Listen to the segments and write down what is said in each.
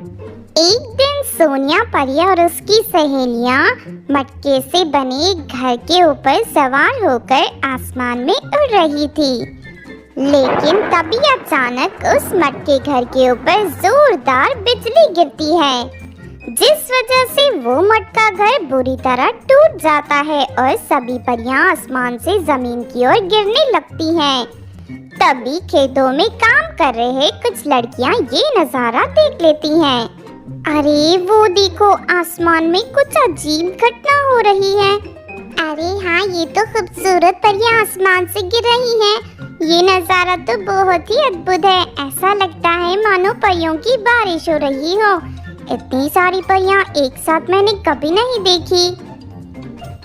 एक दिन सोनिया परी और उसकी सहेलियां मटके से बने एक घर के ऊपर सवार होकर आसमान में उड़ रही थी। लेकिन तभी अचानक उस मटके घर के ऊपर जोरदार बिजली गिरती है, जिस वजह से वो मटका घर बुरी तरह टूट जाता है और सभी परियां आसमान से जमीन की ओर गिरने लगती हैं। तभी खेतों में काम कर रहे कुछ लड़कियां ये नजारा देख लेती हैं। अरे वो देखो, आसमान में कुछ अजीब घटना हो रही है। अरे हाँ, ये तो खूबसूरत परियां आसमान से गिर रही हैं। ये नजारा तो बहुत ही अद्भुत है। ऐसा लगता है मानो परियों की बारिश हो रही हो। इतनी सारी परियां एक साथ मैंने कभी नहीं देखी।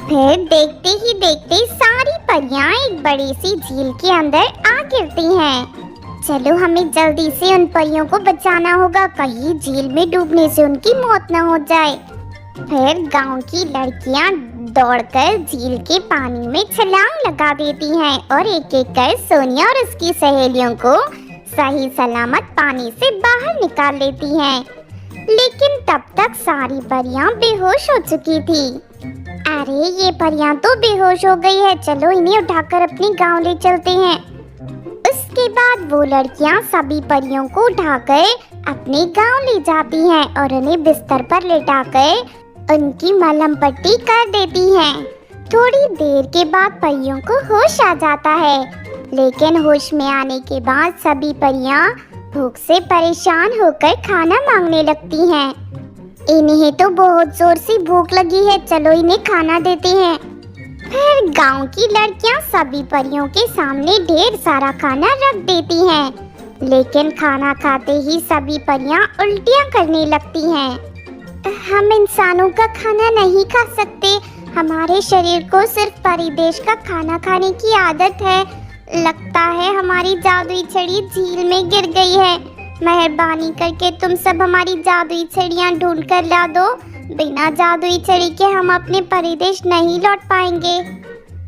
फिर देखते ही देखते सारी परियां एक बड़ी सी झील के अंदर आ गिरती हैं। चलो, हमें जल्दी से उन परियों को बचाना होगा, कहीं झील में डूबने से उनकी मौत न हो जाए। फिर गांव की लड़कियां दौड़कर झील के पानी में छलांग लगा देती हैं और एक एक कर सोनिया और उसकी सहेलियों को सही सलामत पानी से बाहर निकाल लेती हैं। लेकिन तब तक सारी परियां बेहोश हो चुकी थी। अरे ये परियां तो बेहोश हो गई है, चलो इन्हें उठाकर अपने गांव ले चलते हैं। उसके बाद वो लड़कियां सभी परियों को उठाकर अपने गांव ले जाती हैं और उन्हें बिस्तर पर लेटाकर उनकी मलहम पट्टी कर देती हैं। थोड़ी देर के बाद परियों को होश आ जाता है, लेकिन होश में आने के बाद सभी परियां भूख से परेशान होकर खाना मांगने लगती हैं। इन्हें तो बहुत जोर से भूख लगी है, चलो इन्हें खाना देते हैं। फिर गांव की लड़कियां सभी परियों के सामने ढेर सारा खाना रख देती हैं, लेकिन खाना खाते ही सभी परियां उल्टियां करने लगती हैं। हम इंसानों का खाना नहीं खा सकते, हमारे शरीर को सिर्फ परिदेश का खाना खाने की आदत है। लगता है हमारी जादुई छड़ी झील में गिर गई है। मेहरबानी करके तुम सब हमारी जादुई छड़ियाँ ढूंढ कर ला दो। बिना जादुई छड़ी के हम अपने परिदेश नहीं लौट पाएंगे।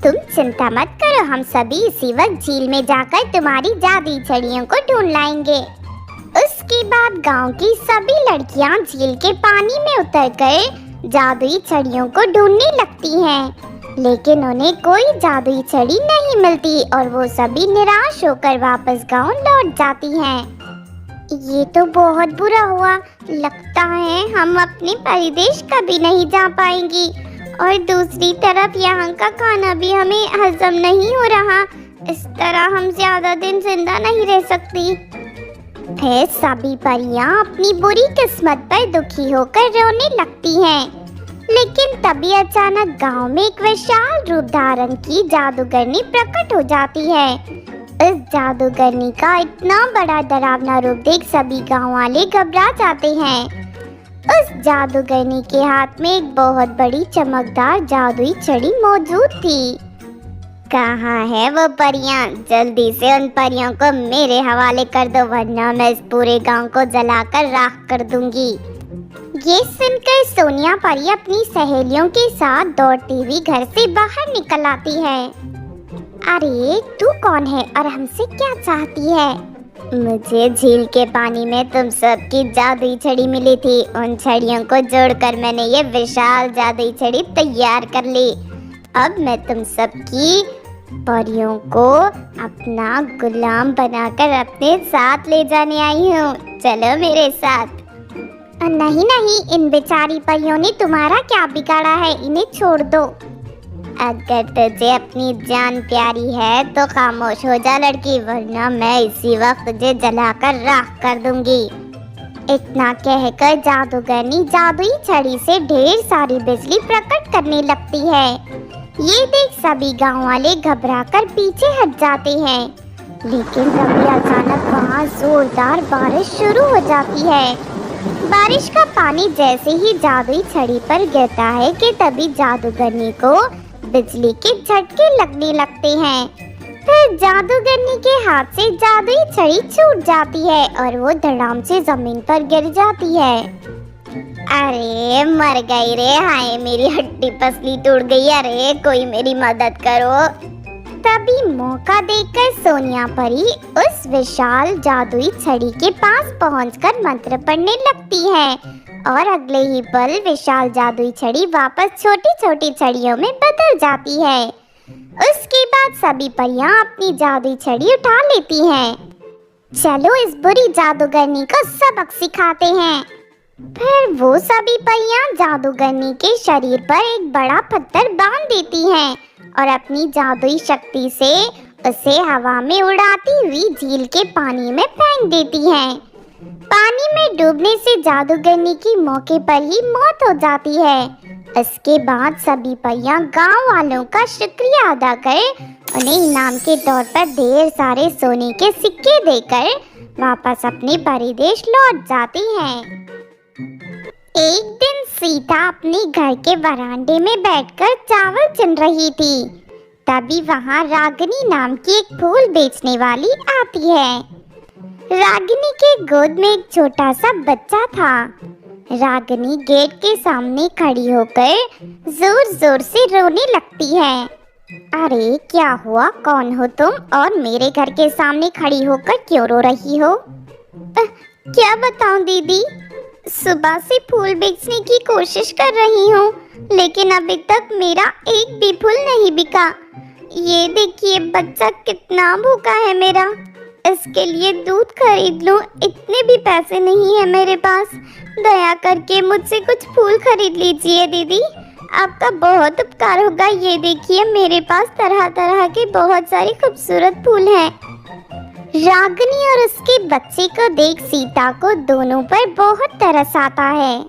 तुम चिंता मत करो, हम सभी इसी वक्त झील में जाकर तुम्हारी जादुई छड़ियों को ढूंढ लाएंगे। उसके बाद गांव की सभी लड़कियां झील के पानी में उतरकर जादुई छड़ियों को ढूंढने लगती हैं, लेकिन उन्हें कोई जादुई छड़ी नहीं मिलती और वो सभी निराश होकर वापस गांव लौट जाती हैं। ये तो बहुत बुरा हुआ, लगता है हम अपने परिदेश कभी नहीं जा पाएंगी और दूसरी तरफ यहाँ का खाना भी हमें हजम नहीं हो रहा। इस तरह हम ज्यादा दिन जिंदा नहीं रह सकती। फिर सभी परियां अपनी बुरी किस्मत पर दुखी होकर रोने लगती हैं। लेकिन तभी अचानक गांव में एक विशाल रूप धारण की जादूगरनी प्रकट हो जाती है। इस जादूगरनी का इतना बड़ा डरावना रूप देख सभी गांव वाले घबरा जाते हैं। उस जादूगरनी के हाथ में एक बहुत बड़ी चमकदार जादुई छड़ी मौजूद थी। कहाँ है वो परियां? जल्दी से उन परियों को मेरे हवाले कर दो, वरना मैं इस पूरे गांव को जलाकर राख कर दूंगी। ये सुनकर सोनिया परी अपनी सहेलियों के साथ दौड़ती हुई घर से बाहर निकल आती है। अरे तू कौन है और हमसे क्या चाहती है? मुझे झील के पानी में तुम सबकी जादुई छड़ी मिली थी। उन छड़ियों को जोड़कर मैंने ये विशाल जादुई छड़ी तैयार कर ली। अब मैं तुम सबकी परियों को अपना गुलाम बनाकर अपने साथ ले जाने आई हूँ। चलो मेरे साथ। नहीं नहीं, इन बेचारी परियों ने तुम्हारा क्या बिगाड़ा है, इन्हें छोड़ दो। अगर तुझे अपनी जान प्यारी है तो खामोश हो जा लड़की, वरना मैं इसी वक्त तुझे जलाकर राख कर दूंगी। इतना कहकर जादूगरनी जादुई छड़ी से ढेर सारी बिजली प्रकट करने लगती है। ये देख सभी गांव वाले घबराकर पीछे हट जाते हैं। लेकिन तभी अचानक वहाँ जोरदार बारिश शुरू हो जाती है। बारिश का पानी जैसे ही जादुई छड़ी पर गिरता है कि तभी जादूगरनी को बिजली के झटके लगने लगते हैं। फिर जादूगरनी के हाथ से जादुई छड़ी छूट जाती है और वो धड़ाम से जमीन पर गिर जाती है। अरे मर गई रे, हाय मेरी हड्डी पसली टूट गई। अरे कोई मेरी मदद करो। तभी मौका देखकर सोनिया परी उस विशाल जादुई छड़ी के पास पहुंचकर मंत्र पढ़ने लगती है और अगले ही पल विशाल जादुई छड़ी वापस छोटी छोटी छड़ियों में बदल जाती है। उसके बाद सभी परियां अपनी जादुई छड़ी उठा लेती हैं। चलो इस बुरी जादूगरनी को सबक सिखाते हैं। फिर वो सभी परियां जादूगरनी के शरीर पर एक बड़ा पत्थर बांध देती हैं और अपनी जादुई शक्ति से उसे हवा में उड़ाती हुई झील के पानी में फेंक देती हैं। पानी में डूबने से जादूगरनी की मौके पर ही मौत हो जाती है। इसके बाद सभी परियां गांव वालों का शुक्रिया अदा कर उन्हें इनाम के तौर पर ढेर सारे सोने के सिक्के देकर वापस अपने परिदेश लौट जाती हैं। एक दिन सीता अपने घर के वरांडे में बैठकर चावल चुन रही थी। तभी वहां रागिनी नाम की एक फूल बेचने वाली आती है। रागिनी के गोद में एक छोटा सा बच्चा था। रागिनी गेट के सामने खड़ी होकर जोर जोर से रोने लगती है। अरे क्या हुआ, कौन हो तुम और मेरे घर के सामने खड़ी होकर क्यों रो रही हो? क्या बताऊं दीदी, सुबह से फूल बेचने की कोशिश कर रही हूँ लेकिन अभी तक मेरा एक भी फूल नहीं बिका। ये देखिए बच्चा कितना भूखा है मेरा, इसके लिए दूध खरीद लूं, इतने भी पैसे नहीं है मेरे पास। दया करके मुझसे कुछ फूल खरीद लीजिए दीदी, आपका बहुत उपकार होगा। ये देखिए मेरे पास तरह तरह के बहुत सारे खूबसूरत फूल हैं। रागिनी और उसके बच्चे को देख सीता को दोनों पर बहुत तरस आता है।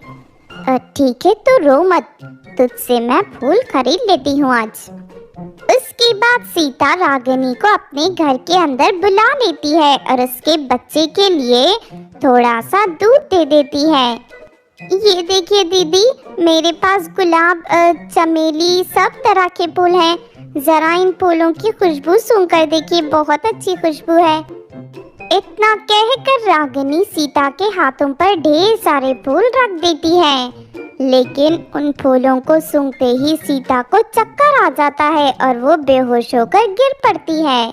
ठीक है तो रो मत, तुझसे मैं फूल खरीद लेती हूँ आज। उसके बाद सीता रागिनी को अपने घर के अंदर बुला लेती है और उसके बच्चे के लिए थोड़ा सा दूध दे देती है। ये देखिए दीदी, मेरे पास गुलाब, चमेली, सब तरह के फूल हैं। जरा इन फूलों की खुशबू सूंघकर देखिए, बहुत अच्छी खुशबू है। इतना कहकर रागिनी सीता के हाथों पर ढेर सारे फूल रख देती है, लेकिन उन फूलों को सूंघते ही सीता को चक्कर आ जाता है और वो बेहोश होकर गिर पड़ती है।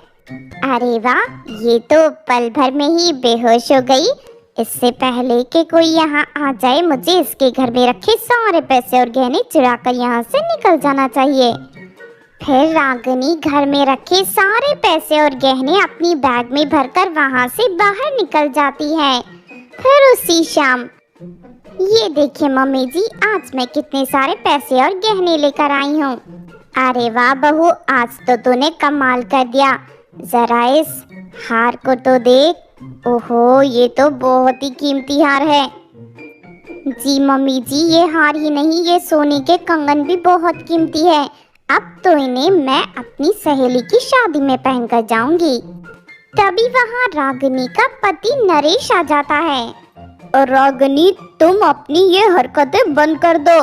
अरे वाह, ये तो पल भर में ही बेहोश हो गई। इससे पहले कि कोई यहाँ आ जाए, मुझे इसके घर में रखे सारे पैसे और गहने चुरा कर यहाँ से निकल जाना चाहिए। फिर रागिनी घर में रखे सारे पैसे और गहने अपनी बैग में भरकर वहाँ से बाहर निकल जाती है। फिर उसी शाम, ये देखिए मम्मी जी, आज मैं कितने सारे पैसे और गहने लेकर आई हूँ। अरे वाह बहू, आज तो तूने कमाल कर दिया। जरा इस हार को तो देख। ओहो, ये तो बहुत ही कीमती हार है। जी मम्मी जी, ये हार ही नहीं, ये सोने के कंगन भी बहुत कीमती है। अब तो इन्हें मैं अपनी सहेली की शादी में पहनकर जाऊंगी। तभी वहाँ रागिनी का पति नरेश आ जाता है। और रागिनी, तुम अपनी ये हरकतें बंद कर दो।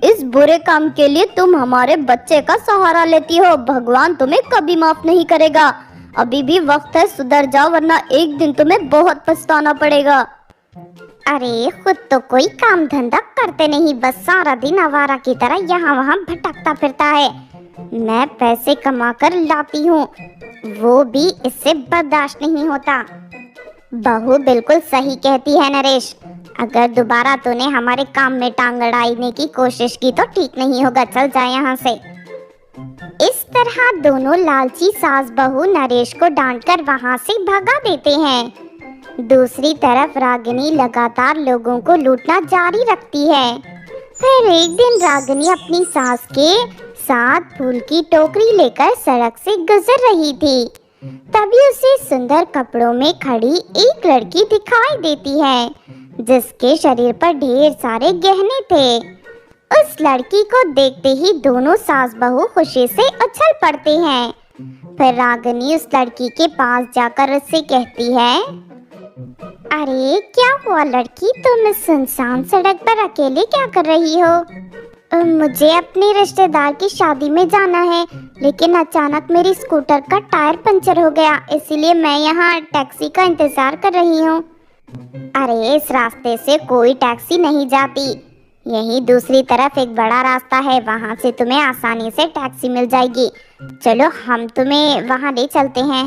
इस बुरे काम के लिए तुम हमारे बच्चे का सहारा लेती हो। भगवान तुम्हें कभी माफ नहीं करेगा। अभी भी वक्त है, सुधर जाओ वरना एक दिन तुम्हें बहुत पछताना पड़ेगा। अरे खुद तो कोई काम धंधा करते नहीं, बस सारा दिन आवारा की तरह यहाँ वहाँ भटकता फिरता है। मैं पैसे कमा कर लाती हूँ, वो भी इससे बर्दाश्त नहीं होता। बहू बिल्कुल सही कहती है नरेश, अगर दोबारा तूने हमारे काम में टांग अड़ाने की कोशिश की तो ठीक नहीं होगा। चल जा यहाँ से। इस तरह दोनों लालची सास बहू नरेश को डांटकर वहाँ से भगा देते हैं। दूसरी तरफ रागिनी लगातार लोगों को लूटना जारी रखती है। फिर एक दिन रागिनी अपनी सास के साथ फूल की टोकरी लेकर सड़क से गुजर रही थी। तभी उसे सुंदर कपड़ों में खड़ी एक लड़की दिखाई देती है, जिसके शरीर पर ढेर सारे गहने थे। उस लड़की को देखते ही दोनों सास बहू खुशी से उछल पड़ते हैं। फिर रागिनी उस लड़की के पास जाकर उससे कहती है, अरे क्या हुआ लड़की, तुम इस सुनसान सड़क पर अकेले क्या कर रही हो? मुझे अपने रिश्तेदार की शादी में जाना है, लेकिन अचानक मेरी स्कूटर का टायर पंचर हो गया, इसीलिए मैं यहाँ टैक्सी का इंतजार कर रही हूँ। अरे इस रास्ते से कोई टैक्सी नहीं जाती, यहीं दूसरी तरफ एक बड़ा रास्ता है, वहाँ से तुम्हें आसानी से टैक्सी मिल जाएगी। चलो हम तुम्हें वहाँ ले चलते हैं।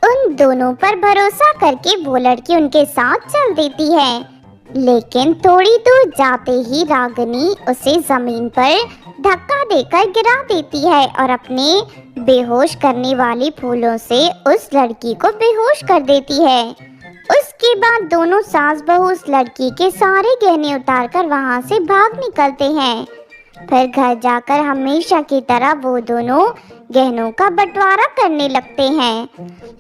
उन दोनों पर भरोसा करके वो लड़की उनके साथ चल देती है। लेकिन थोड़ी दूर जाते ही रागिनी उसे जमीन पर धक्का देकर गिरा देती है और अपने बेहोश करने वाली फूलों से उस लड़की को बेहोश कर देती है। उसके बाद दोनों सास बहू उस लड़की के सारे गहने उतारकर वहां से भाग निकलते हैं। फिर घर जाकर हमेशा की तरह वो दोनों गहनों का बंटवारा करने लगते हैं।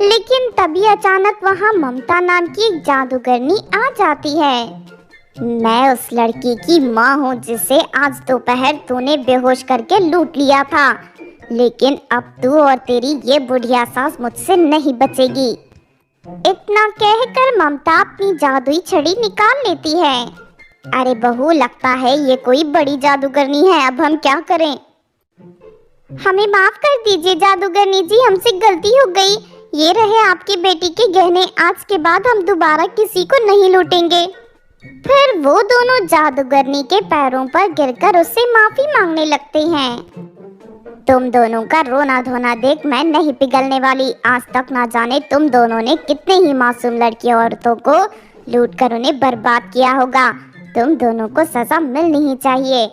लेकिन तभी अचानक वहां ममता नाम की एक जादूगरनी आ जाती है। मैं उस लड़की की माँ हूँ जिसे आज दोपहर तूने बेहोश करके लूट लिया था, लेकिन अब तू और तेरी ये बुढ़िया सास मुझसे नहीं बचेगी। इतना कहकर ममता अपनी जादुई छड़ी निकाल लेती है। अरे बहू, लगता है ये कोई बड़ी जादूगरनी है, अब हम क्या करें? हमें माफ कर दीजिए जादूगरनी जी, हमसे गलती हो गई। ये रहे आपकी बेटी के गहने, आज के बाद हम दोबारा किसी को नहीं लूटेंगे। फिर वो दोनों जादूगरनी के पैरों पर गिरकर उससे माफी मांगने लगते हैं। तुम दोनों का रोना धोना देख मैं नहीं पिघलने वाली। आज तक ना जाने तुम दोनों ने कितने ही मासूम लड़की औरतों को लूटकर उन्हें बर्बाद किया होगा। तुम दोनों को सजा मिलनी ही चाहिए।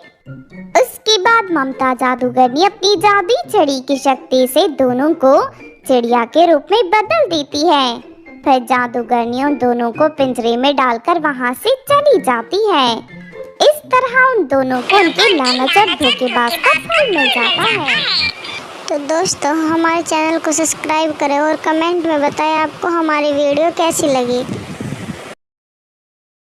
उसके बाद ममता जादूगरनी अपनी जादुई छड़ी की शक्ति से दोनों को चिड़िया के रूप में बदल देती है। फिर जादूगरनी उन दोनों को पिंजरे में डालकर वहां से चली जाती है। इस तरह उन दोनों को उनके लालच और धोखेबाज का फल मिल जाता है। तो दोस्तों, हमारे चैनल को सब्सक्राइब करें और कमेंट में बताएं आपको हमारी वीडियो कैसी लगी।